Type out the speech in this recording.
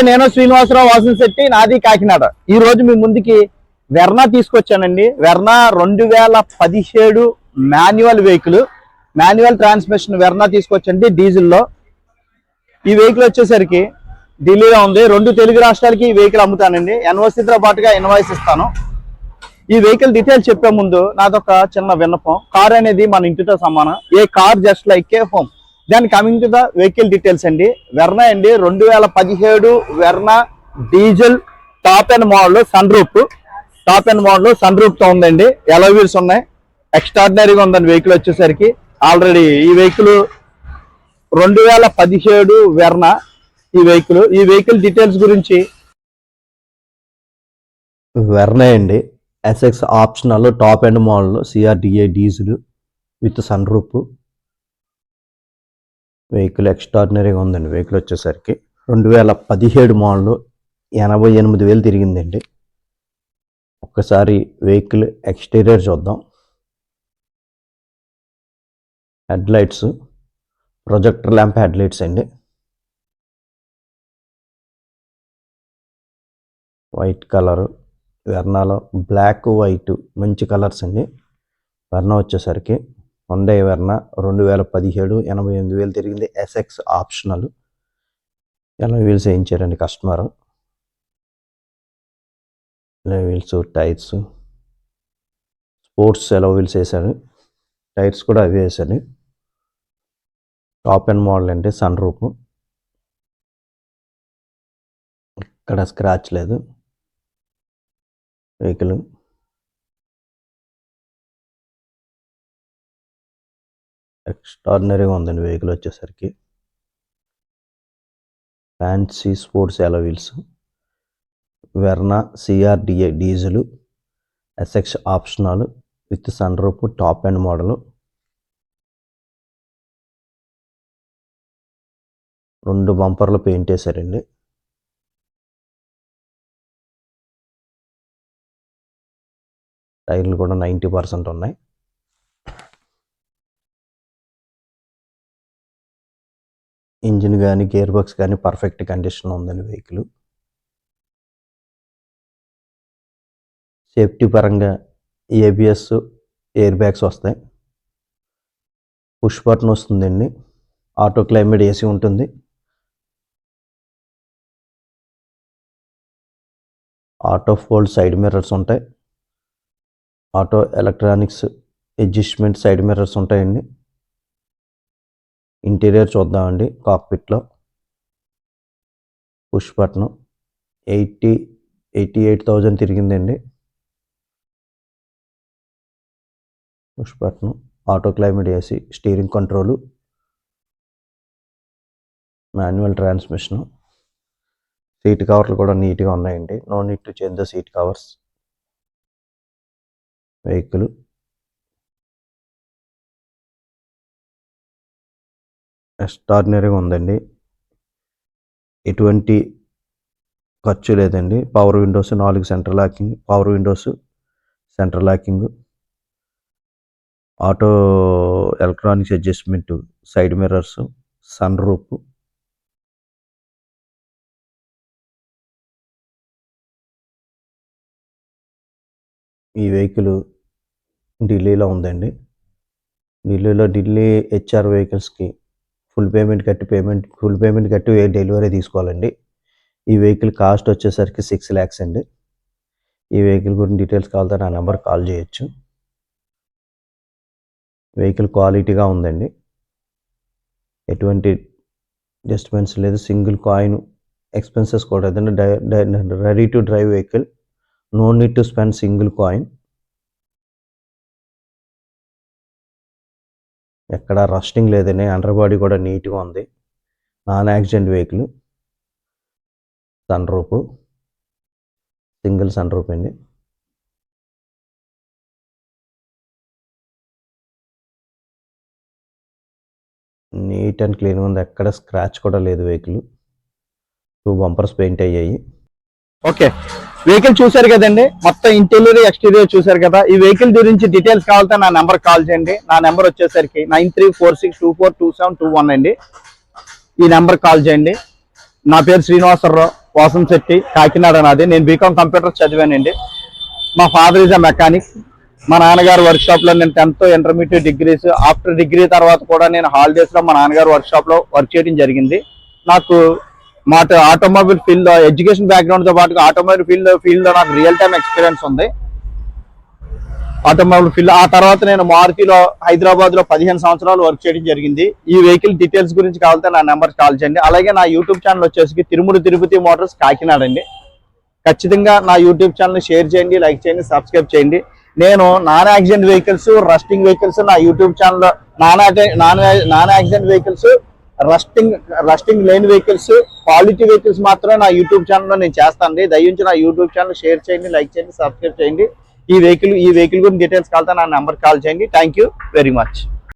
నేను శ్రీనివాసరావు వాసనశెట్టి, నాది కాకినాడ. ఈ రోజు మీ ముందుకి వెర్నా తీసుకొచ్చానండి. Verna 2017 manual vehicle, manual transmission Verna తీసుకొచ్చండి డీజిల్లో. ఈ వెహికల్ వచ్చేసరికి ఢిల్లీలో ఉంది. 2 తెలుగు రాష్ట్రాలకి ఈ వెహికల్ అమ్ముతానండి. ఎన్ఓసితో పాటుగా ఇన్వాయిస్ ఇస్తాను. ఈ వెహికల్ డీటెయిల్స్ చెప్పే ముందు నాదొక చిన్న విన్నపం. కార్ అనేది మన ఇంటితో సమానం. A car just like a home. దాని coming to the vehicle details అండి. వెర్నా అండి 2017 Verna diesel top end model sunroof తో ఉందండి. ఎలాయ్ వీల్స్ ఉన్నాయి. ఎక్స్ట్రాడినరీగా ఉందండి వెహికల్ వచ్చేసరికి. ఆల్రెడీ ఈ వెహికల్ 2017 వెర్నా. ఈ వెహికల్ డీటెయిల్స్ గురించి వెర్నా అండి SX optional top end model CRDi diesel with sunroof. Vehicle ఎక్స్ట్రాడినరీగా ఉందండి. వెహికల్ వచ్చేసరికి 2017 మోడల్, 88,000 తిరిగిందండి. ఒక్కసారి వెహికల్ ఎక్స్టీరియర్ చూద్దాం. Headlights, projector lamp headlights అండి. వైట్ కలరు, వెర్నాలో బ్లాక్ వైట్ మంచి కలర్స్ అండి. వెర్నా వచ్చేసరికి హుండై వెర్నా 2017, 88,000 తిరిగింది. SX optional. ఎలాయ్ వీల్స్ వేయించారండి customer. Alloy wheels, tyres sports alloy wheels వేసాడు. టైర్స్ కూడా అవి వేసాడు. టాప్ అండ్ మోడల్ అండి, సన్ రూఫ్. ఇక్కడ స్క్రాచ్ లేదు. వెహికల్ ఎక్స్ట్రాడినరీగా ఉందండి. వెహికల్ వచ్చేసరికి fancy sports alloy wheels. Verna CRDi diesel SX optional with sunroof top end model. 2 బంపర్లు పెయింట్ వేశారండి. టైర్లు కూడా 90% ఉన్నాయి. ఇంజిన్ కానీ గేర్ బాక్స్ కానీ పర్ఫెక్ట్ కండిషన్లో ఉందండి వెహికల్. సేఫ్టీ పరంగా ఏబిఎస్, ఎయిర్ బ్యాగ్స్ వస్తాయి. పుష్ బటన్ వస్తుందండి. ఆటో క్లైమేట్ ఏసీ ఉంటుంది. ఆటో ఫోల్డ్ సైడ్ మిర్రర్స్ ఉంటాయి. Auto electronics adjustment side mirrors ఉంటాయండి. ఇంటీరియర్ చూద్దామండి. కాక్పిట్లో పుష్ బటన్ 88,000 తిరిగిందండి. Push button, auto climate AC, steering control, manual transmission. Seat కవర్లు కూడా నీట్గా ఉన్నాయండి. No need to change the seat covers. Vehicle ఎక్స్ట్రాడినరీగా ఉందండి. ఎటువంటి ఖర్చు లేదండి. Power windows, 4 centre locking power Windows, centre locking, auto electronics adjustment, side mirrors, sun roof. ఈ వెహికల్ ఢిల్లీలో ఉందండి. ఢిల్లీ హెచ్ఆర్ వెహికల్స్కి ఫుల్ పేమెంట్ కట్టి డెలివరీ తీసుకోవాలండి. ఈ వెహికల్ కాస్ట్ వచ్చేసరికి 6 lakhs అండి. ఈ వెహికల్ గురించి డీటెయిల్స్ కావాలంటే నా నెంబర్ కాల్ చేయొచ్చు. వెహికల్ క్వాలిటీగా ఉందండి. ఎటువంటి డిస్టర్బెన్స్ లేదు. సింగిల్ కాయిన్ ఎక్స్పెన్సెస్ కూడా లేదండి. Ready to drive vehicle. No need to spend single coin. ఎక్కడ రస్టింగ్ లేదండి. అండర్ బాడీ కూడా నీట్గా ఉంది. Non accident vehicle. Sun roof, single sun roof అండి. నీట్ అండ్ క్లీన్గా ఉంది. ఎక్కడ స్క్రాచ్ కూడా లేదు. వెహికల్ 2 బంపర్స్ పెయింట్ అయ్యాయి. ఓకే, వెహికల్ చూసారు కదండి. మొత్తం ఇంటీరియర్ ఎక్స్టీరియర్ చూసారు కదా. ఈ వెహికల్ గురించి డీటెయిల్స్ కావాలంటే నా నెంబర్ కాల్ చేయండి. నా నెంబర్ వచ్చేసరికి 9346242721 అండి. ఈ నెంబర్ కాల్ చేయండి. నా పేరు శ్రీనివాసరావు వాసంశెట్టి, కాకినాడ నాది. నేను బీకామ్ కంప్యూటర్ చదివానండి. మా ఫాదర్ ఈజ్ అ మెకానిక్. మా నాన్నగారు వర్క్ షాప్ లో నేను 10th intermediate degrees, after degree తర్వాత కూడా నేను హాలిడేస్ లో మా నాన్నగారు వర్క్ షాప్ లో వర్క్ చేయడం జరిగింది. నాకు ఆటోమొబైల్ ఫీల్డ్ లో ఎడ్యుకేషన్ బ్యాక్గ్రౌండ్ తో పాటు ఆటోమొబైల్ ఫీల్డ్ లో నాకు రియల్ టైమ్ ఎక్స్పీరియన్స్ ఉంది. ఆటోమొబైల్ ఫీల్డ్ ఆ తర్వాత నేను మారుతిలో హైదరాబాద్ లో 15 సంవత్సరాలు వర్క్ చేయడం జరిగింది. ఈ వెహికల్ డీటెయిల్స్ గురించి కావాలంటే నా నెంబర్ కాల్ చేయండి. అలాగే నా యూట్యూబ్ ఛానల్ వచ్చేసి తిరుమల తిరుపతి మోటార్స్ కాకినాడ అండి. ఖచ్చితంగా నా యూట్యూబ్ ఛానల్ షేర్ చేయండి, లైక్ చేయండి, సబ్స్క్రైబ్ చేయండి. నేను non accident vehicles, rusting vehicles నా యూట్యూబ్ ఛానల్లో నాన్ యాక్సిడెంట్ వెహికల్స్, రస్టింగ్ లేని వెహికల్స్, క్వాలిటీ వెహికల్స్ మాత్రమే నా యూట్యూబ్ ఛానల్లో నేను చేస్తాను. దయచేసి నా యూట్యూబ్ ఛానల్ షేర్ చేయండి, లైక్ చేయండి, సబ్స్క్రైబ్ చేయండి. ఈ వెహికల్ గురించి డీటెయిల్స్ కావాలంటే నా నెంబర్ కాల్ చేయండి. Thank you very much.